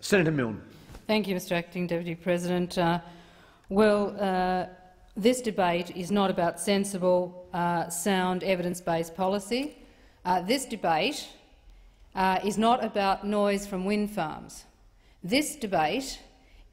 Senator Milne. Thank you, Mr Acting Deputy President. This debate is not about sensible, sound, evidence-based policy. This debate is not about noise from wind farms. This debate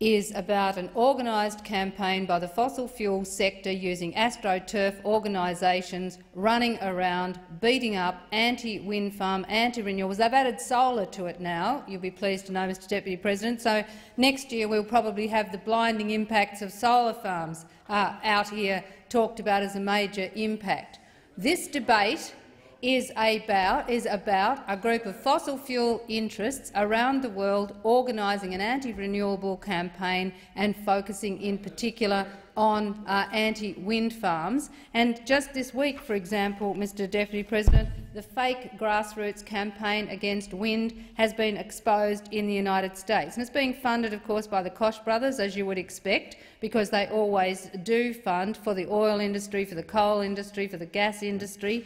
is about an organised campaign by the fossil fuel sector using AstroTurf organisations running around, beating up anti-wind farm, anti-renewables. They've added solar to it now, you'll be pleased to know, Mr Deputy President. So next year we'll probably have the blinding impacts of solar farms out here talked about as a major impact. This debate is about a group of fossil fuel interests around the world organising an anti-renewable campaign and focusing in particular on anti-wind farms. And just this week, for example, Mr Deputy President, the fake grassroots campaign against wind has been exposed in the United States. And it's being funded, of course, by the Koch brothers, as you would expect, because they always do fund for the oil industry, for the coal industry, for the gas industry.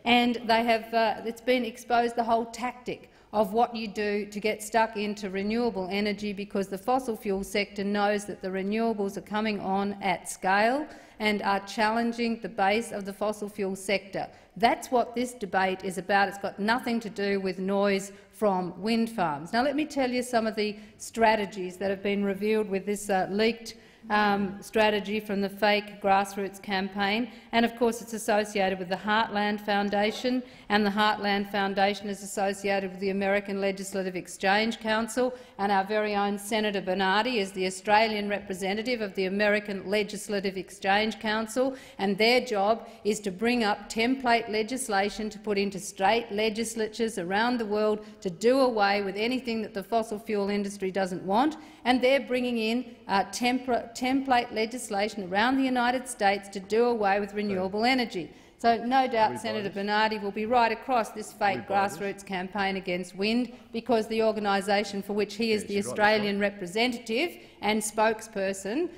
And they have, it's been exposed, the whole tactic of what you do to get stuck into renewable energy, because the fossil fuel sector knows that the renewables are coming on at scale and are challenging the base of the fossil fuel sector. That's what this debate is about. It's got nothing to do with noise from wind farms. Now, let me tell you some of the strategies that have been revealed with this leaked strategy from the fake grassroots campaign. And of course it's associated with the Heartland Foundation, and the Heartland Foundation is associated with the American Legislative Exchange Council, and our very own Senator Bernardi is the Australian representative of the American Legislative Exchange Council, and their job is to bring up template legislation to put into state legislatures around the world to do away with anything that the fossil fuel industry doesn't want, and they're bringing in template legislation around the United States to do away with renewable energy. So no doubt Senator Bernardi will be right across this fake grassroots campaign against wind, because the organisation for which he is the Australian representative and spokesperson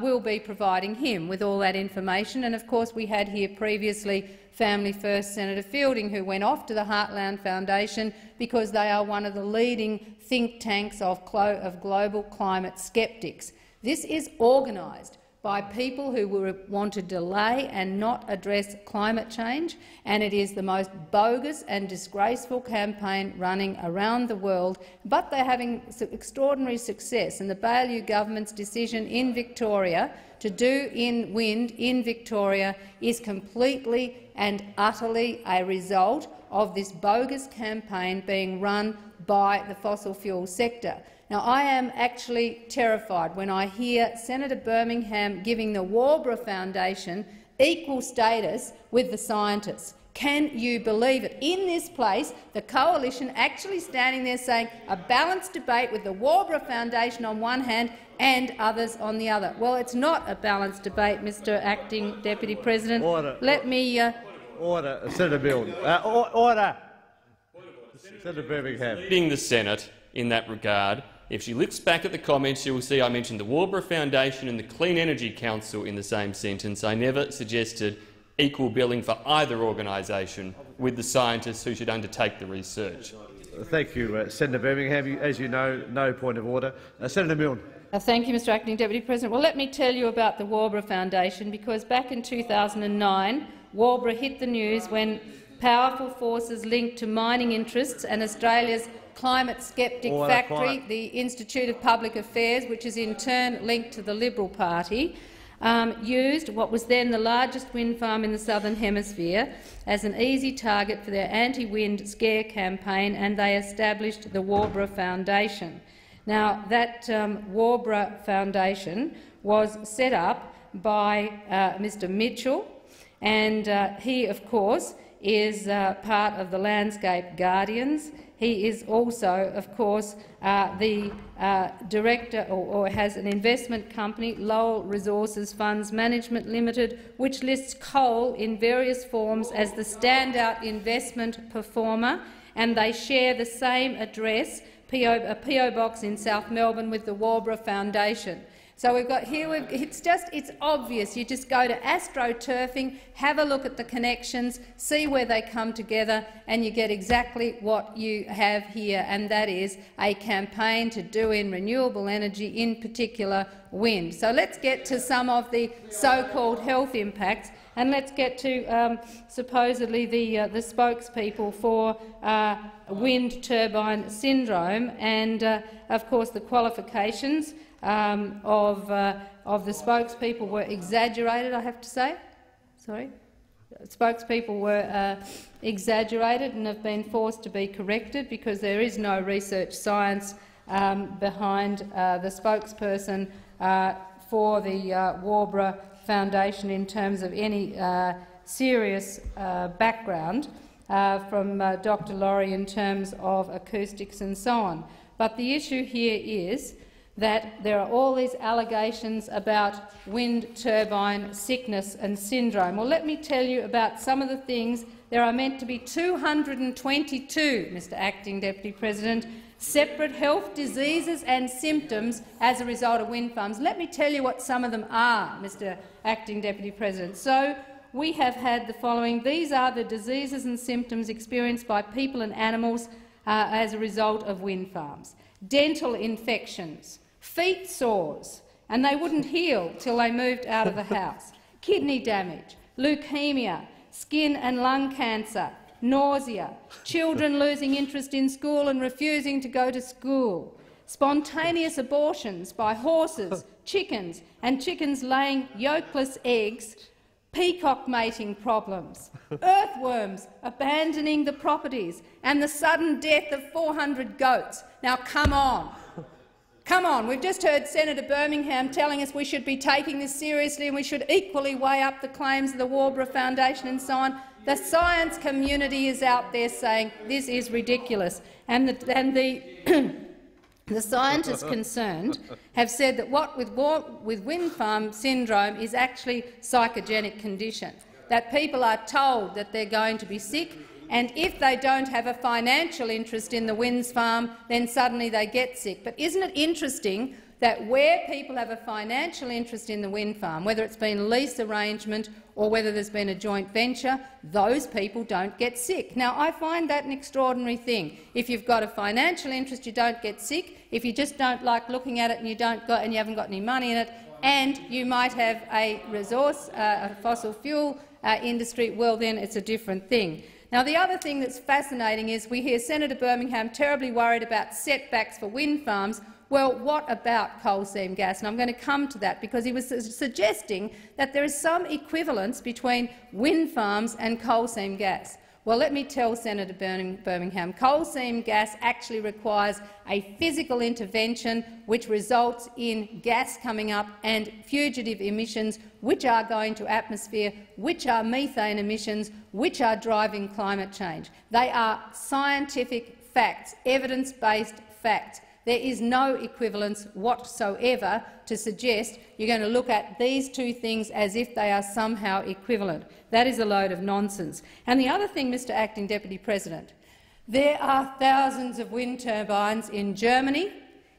will be providing him with all that information. And of course we had here previously Family First Senator Fielding, who went off to the Heartland Foundation because they are one of the leading think tanks of global climate sceptics. This is organised by people who want to delay and not address climate change, and it is the most bogus and disgraceful campaign running around the world. But they're having extraordinary success, and the Baillieu government's decision in Victoria to do in wind in Victoria is completely and utterly a result of this bogus campaign being run by the fossil fuel sector. Now, I am actually terrified when I hear Senator Birmingham giving the Waubra Foundation equal status with the scientists. Can you believe it? In this place, the coalition actually standing there saying a balanced debate with the Waubra Foundation on one hand and others on the other. Well, it's not a balanced debate, Mr Acting Deputy President. Order. Let me order, Senator Milne. Order. Senator Birmingham. Leading the Senate in that regard. If she looks back at the comments, she will see I mentioned the Waubra Foundation and the Clean Energy Council in the same sentence. I never suggested equal billing for either organisation with the scientists who should undertake the research. Thank you, Senator Birmingham. As you know, no point of order. Senator Milne. Thank you, Mr Acting Deputy President. Well, let me tell you about the Waubra Foundation, because back in 2009, Waubra hit the news when powerful forces linked to mining interests and Australia's climate sceptic factory, the Institute of Public Affairs, which is in turn linked to the Liberal Party, used what was then the largest wind farm in the Southern Hemisphere as an easy target for their anti-wind scare campaign, and they established the Waubra Foundation. Now, that Waubra Foundation was set up by Mr Mitchell, and he, of course, is part of the Landscape Guardians. He is also, of course, the director or has an investment company, Lowell Resources Funds Management Limited, which lists coal in various forms as the standout investment performer, and they share the same address, a PO box in South Melbourne, with the Waubra Foundation. So we've got here, it's obvious. You just go to astroturfing, have a look at the connections, see where they come together, and you get exactly what you have here, and that is a campaign to do in renewable energy, in particular wind. So let's get to some of the so-called health impacts, and let's get to supposedly the spokespeople for wind turbine syndrome, and of course the qualifications of the spokespeople were exaggerated, I have to say. Sorry. Spokespeople were exaggerated and have been forced to be corrected because there is no research science behind the spokesperson for the Warbra Foundation in terms of any serious background from Dr Laurie in terms of acoustics and so on. But the issue here is that there are all these allegations about wind turbine sickness and syndrome. Well, let me tell you about some of the things. There are meant to be 222, Mr Acting Deputy President, separate health diseases and symptoms as a result of wind farms. Let me tell you what some of them are, Mr Acting Deputy President. So we have had the following. These are the diseases and symptoms experienced by people and animals as a result of wind farms. Dental infections, feet sores, and they wouldn't heal till they moved out of the house, kidney damage, leukemia, skin and lung cancer, nausea, children losing interest in school and refusing to go to school, spontaneous abortions by horses, chickens, and chickens laying yolkless eggs, peacock mating problems, earthworms abandoning the properties, and the sudden death of 400 goats. Now, come on. Come on, we've just heard Senator Birmingham telling us we should be taking this seriously and we should equally weigh up the claims of the Warbra Foundation and so on. The science community is out there saying this is ridiculous, and the scientists concerned have said that what with wind farm syndrome is actually psychogenic condition, that people are told that they're going to be sick, and if they don't have a financial interest in the wind farm, then suddenly they get sick. But isn't it interesting that where people have a financial interest in the wind farm, whether it's been a lease arrangement or whether there's been a joint venture, those people don't get sick? Now, I find that an extraordinary thing. If you've got a financial interest, you don't get sick. If you just don't like looking at it and you haven't got any money in it, and you might have a resource, a fossil fuel industry, well, then it's a different thing. Now, the other thing that's fascinating is we hear Senator Birmingham terribly worried about setbacks for wind farms. Well, what about coal seam gas? And I'm going to come to that because he was suggesting that there is some equivalence between wind farms and coal seam gas. Well, let me tell Senator Birmingham, coal seam gas actually requires a physical intervention which results in gas coming up and fugitive emissions which are going to atmosphere, which are methane emissions, which are driving climate change. They are scientific facts, evidence-based facts. There is no equivalence whatsoever to suggest you're going to look at these two things as if they are somehow equivalent. That is a load of nonsense. And the other thing, Mr Acting Deputy President, there are thousands of wind turbines in Germany,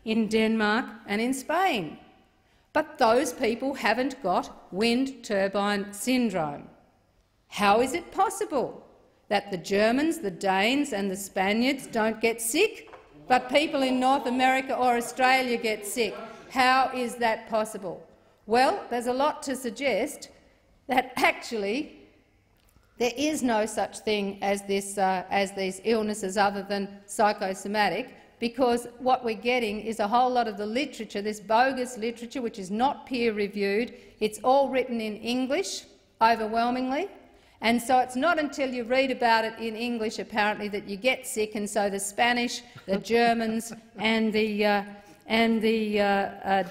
in Denmark and in Spain. But those people haven't got wind turbine syndrome. How is it possible that the Germans, the Danes and the Spaniards don't get sick, but people in North America or Australia get sick? How is that possible? Well, there's a lot to suggest that actually there is no such thing as these illnesses other than psychosomatic, because what we're getting is a whole lot of the literature, this bogus literature which is not peer-reviewed. It's all written in English, overwhelmingly. And so it's not until you read about it in English, apparently, that you get sick, and so the Spanish, the Germans and the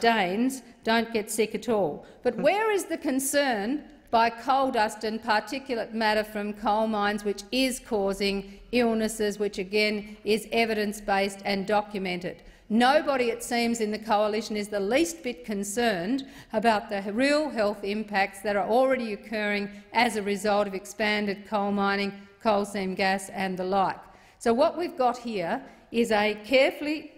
Danes don't get sick at all. But where is the concern by coal dust and particulate matter from coal mines, which is causing illnesses, which again is evidence-based and documented? Nobody, it seems, in the coalition is the least bit concerned about the real health impacts that are already occurring as a result of expanded coal mining, coal seam gas and the like. So what we've got here is a carefully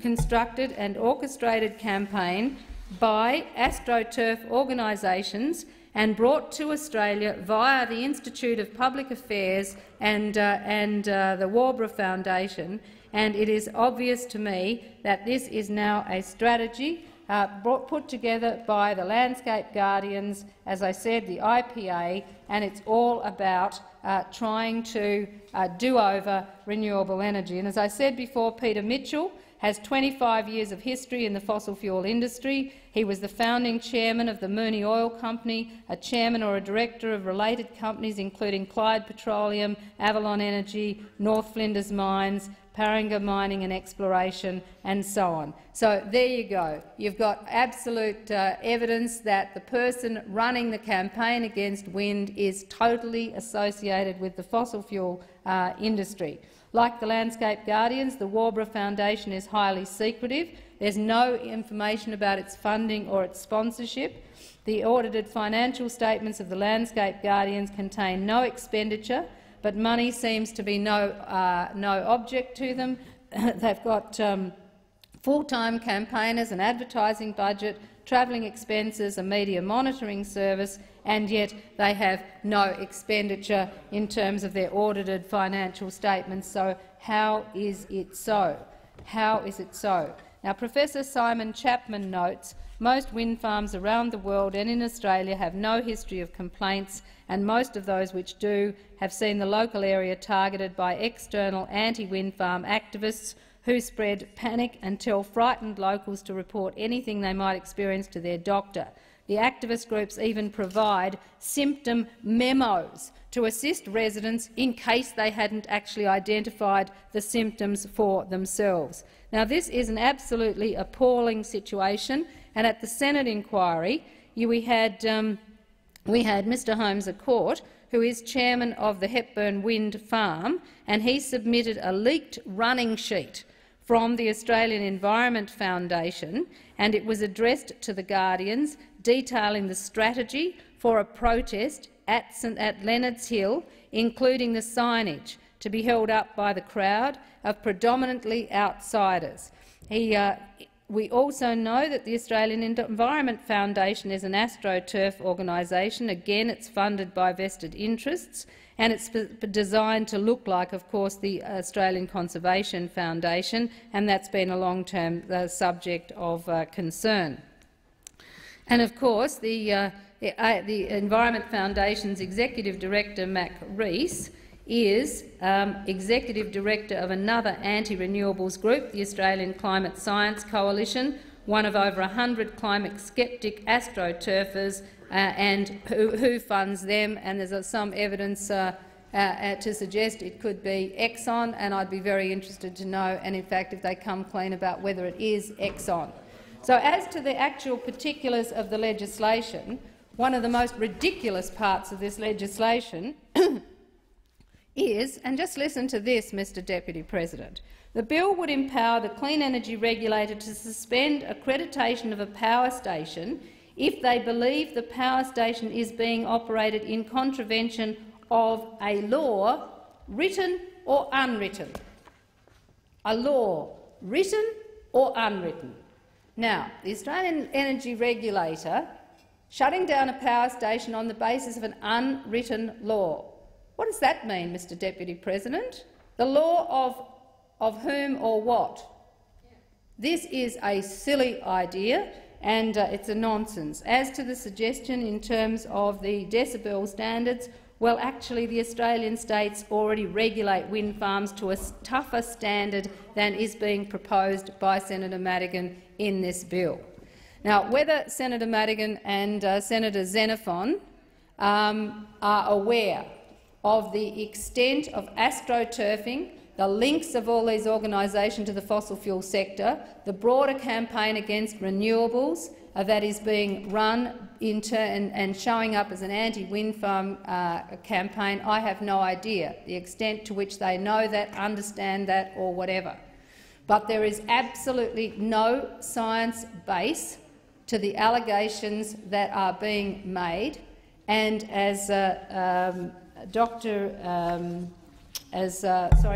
constructed and orchestrated campaign by AstroTurf organisations and brought to Australia via the Institute of Public Affairs and the Waubra Foundation, and it is obvious to me that this is now a strategy put together by the Landscape Guardians, as I said, the IPA, and it's all about trying to do over renewable energy. And as I said before, Peter Mitchell has 25 years of history in the fossil fuel industry. He was the founding chairman of the Mooney Oil Company, a chairman or a director of related companies including Clyde Petroleum, Avalon Energy, North Flinders Mines, Paranga Mining and Exploration, and so on. So there you go. You've got absolute evidence that the person running the campaign against wind is totally associated with the fossil fuel industry. Like the Landscape Guardians, the Waubra Foundation is highly secretive. There's no information about its funding or its sponsorship. The audited financial statements of the Landscape Guardians contain no expenditure, but money seems to be no object to them. They've got full-time campaigners, an advertising budget, travelling expenses, a media monitoring service, and yet they have no expenditure in terms of their audited financial statements. So how is it so? How is it so? Now, Professor Simon Chapman notes most wind farms around the world and in Australia have no history of complaints, and most of those which do have seen the local area targeted by external anti-wind farm activists who spread panic and tell frightened locals to report anything they might experience to their doctor. The activist groups even provide symptom memos to assist residents in case they hadn't actually identified the symptoms for themselves. Now, this is an absolutely appalling situation, and at the Senate inquiry we had Mr Holmes à Court, who is chairman of the Hepburn Wind Farm, and he submitted a leaked running sheet from the Australian Environment Foundation, and it was addressed to the Guardians, detailing the strategy for a protest at Leonards Hill, including the signage to be held up by the crowd of predominantly outsiders. We also know that the Australian Environment Foundation is an AstroTurf organisation. Again, it's funded by vested interests, and it's designed to look like, of course, the Australian Conservation Foundation, and that's been a long-term subject of concern. And of course, the Environment Foundation's Executive Director, Mac Rees, is Executive Director of another anti-renewables group, the Australian Climate Science Coalition, one of over 100 climate sceptic astroturfers, and who funds them. And there's some evidence to suggest it could be Exxon, and I'd be very interested to know, and in fact, if they come clean about whether it is Exxon. So as to the actual particulars of the legislation, one of the most ridiculous parts of this legislation is, and just listen to this, Mr Deputy President, the bill would empower the Clean Energy Regulator to suspend accreditation of a power station if they believe the power station is being operated in contravention of a law, written or unwritten. A law, written or unwritten. Now, the Australian Energy Regulator shutting down a power station on the basis of an unwritten law. What does that mean, Mr Deputy President? The law of whom or what? This is a silly idea, and it's a nonsense. As to the suggestion in terms of the decibel standards, well, actually the Australian states already regulate wind farms to a tougher standard than is being proposed by Senator Madigan in this bill. Now, whether Senator Madigan and Senator Xenophon are aware of the extent of astroturfing, the links of all these organisations to the fossil fuel sector, the broader campaign against renewables that is being run and showing up as an anti-wind farm campaign, I have no idea the extent to which they know that, understand that, or whatever. But there is absolutely no science base to the allegations that are being made, and as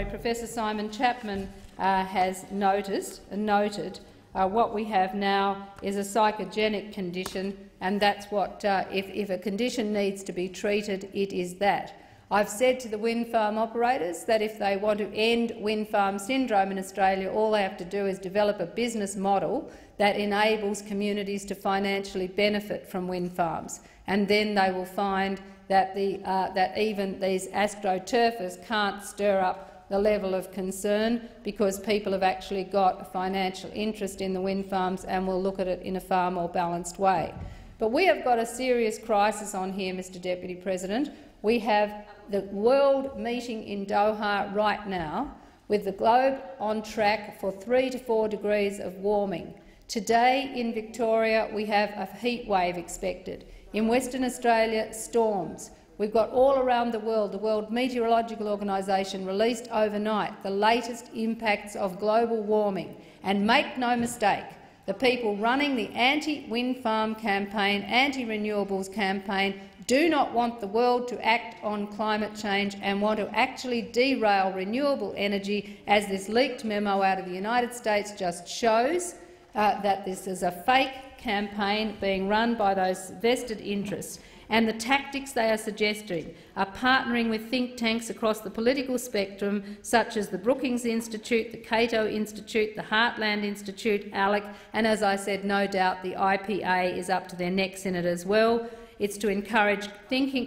Professor Simon Chapman has noted, What we have now is a psychogenic condition, and that's what, if a condition needs to be treated, it is that. I've said to the wind farm operators that if they want to end wind farm syndrome in Australia, all they have to do is develop a business model that enables communities to financially benefit from wind farms, and then they will find that, that even these astroturfers can't stir up the level of concern, because people have actually got a financial interest in the wind farms and will look at it in a far more balanced way. But we have got a serious crisis on here, Mr Deputy President. We have the world meeting in Doha right now, with the globe on track for 3 to 4 degrees of warming. Today in Victoria we have a heat wave expected. In Western Australia, storms. We've got all around the World Meteorological Organisation released overnight the latest impacts of global warming. And make no mistake, the people running the anti-wind farm campaign, anti-renewables campaign, do not want the world to act on climate change and want to actually derail renewable energy, as this leaked memo out of the United States just shows, that this is a fake campaign being run by those vested interests. And the tactics they are suggesting are partnering with think tanks across the political spectrum, such as the Brookings Institute, the Cato Institute, the Heartland Institute, ALEC, and, as I said, no doubt the IPA is up to their necks in it as well. It's to encourage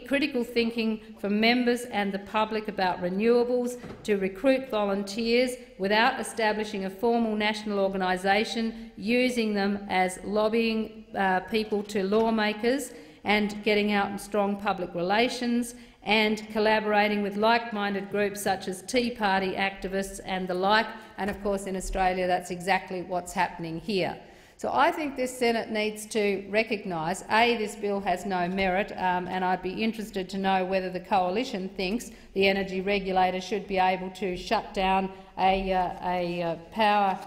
critical thinking from members and the public about renewables, to recruit volunteers without establishing a formal national organisation, using them as lobbying people to lawmakers, and getting out in strong public relations, and collaborating with like-minded groups such as Tea Party activists and the like. And of course in Australia that's exactly what's happening here. So I think this Senate needs to recognise, A, this bill has no merit, and I'd be interested to know whether the coalition thinks the energy regulator should be able to shut down a power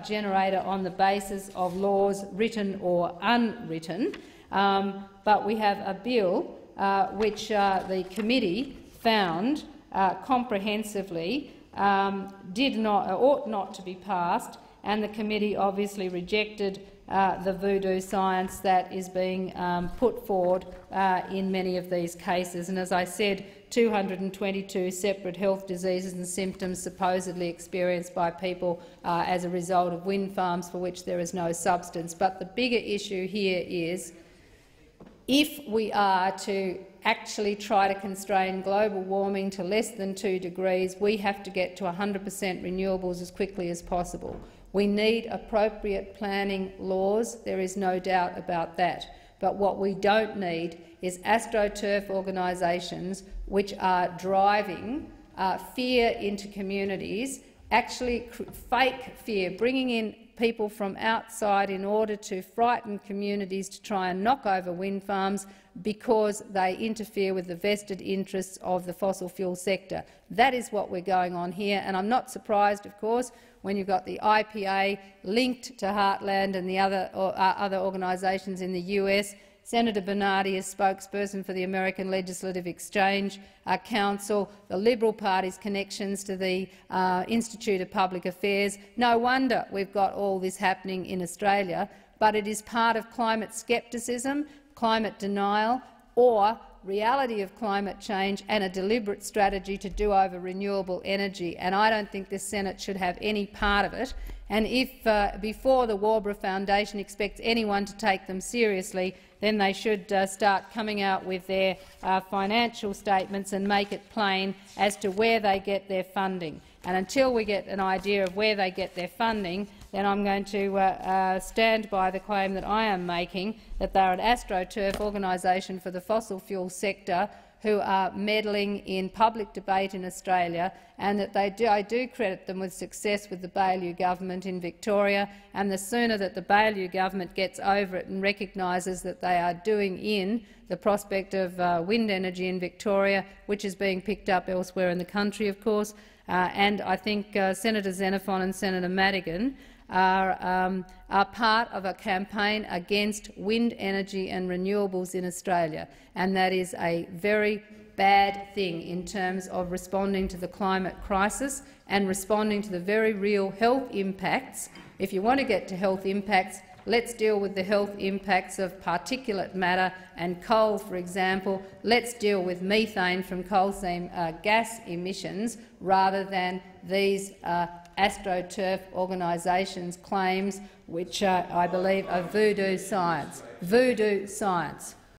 generator on the basis of laws written or unwritten. But we have a bill which the committee found comprehensively ought not to be passed, and the committee obviously rejected the voodoo science that is being put forward in many of these cases. And as I said, 222 separate health diseases and symptoms supposedly experienced by people as a result of wind farms for which there is no substance. But the bigger issue here is, if we are to actually try to constrain global warming to less than 2 degrees, we have to get to 100% renewables as quickly as possible. We need appropriate planning laws, there is no doubt about that. But what we don't need is astroturf organisations which are driving fear into communities, actually fake fear, bringing in people from outside in order to frighten communities to try and knock over wind farms because they interfere with the vested interests of the fossil fuel sector. That is what we're going on here, and I'm not surprised, of course, when you've got the IPA linked to Heartland and the other organisations in the US. Senator Bernardi is spokesperson for the American Legislative Exchange Council, the Liberal Party's connections to the Institute of Public Affairs. No wonder we've got all this happening in Australia, but it is part of climate scepticism, climate denial, or reality of climate change and a deliberate strategy to do over renewable energy. And I don't think this Senate should have any part of it. And if, before the Waubra Foundation expects anyone to take them seriously, then they should start coming out with their financial statements and make it plain as to where they get their funding. And until we get an idea of where they get their funding, then I'm going to stand by the claim that I am making, that they are an astroturf organisation for the fossil fuel sector who are meddling in public debate in Australia, and that I do credit them with success with the Baillieu government in Victoria. And the sooner that the Baillieu government gets over it and recognises that they are doing in the prospect of wind energy in Victoria, which is being picked up elsewhere in the country, of course, and I think Senators Xenophon and Senator Madigan are part of a campaign against wind energy and renewables in Australia, and that is a very bad thing in terms of responding to the climate crisis. and responding to the very real health impacts. If you want to get to health impacts, let's deal with the health impacts of particulate matter and coal, for example. Let's deal with methane from coal seam gas emissions rather than these AstroTurf organisations' claims, which I believe are voodoo science. Voodoo science.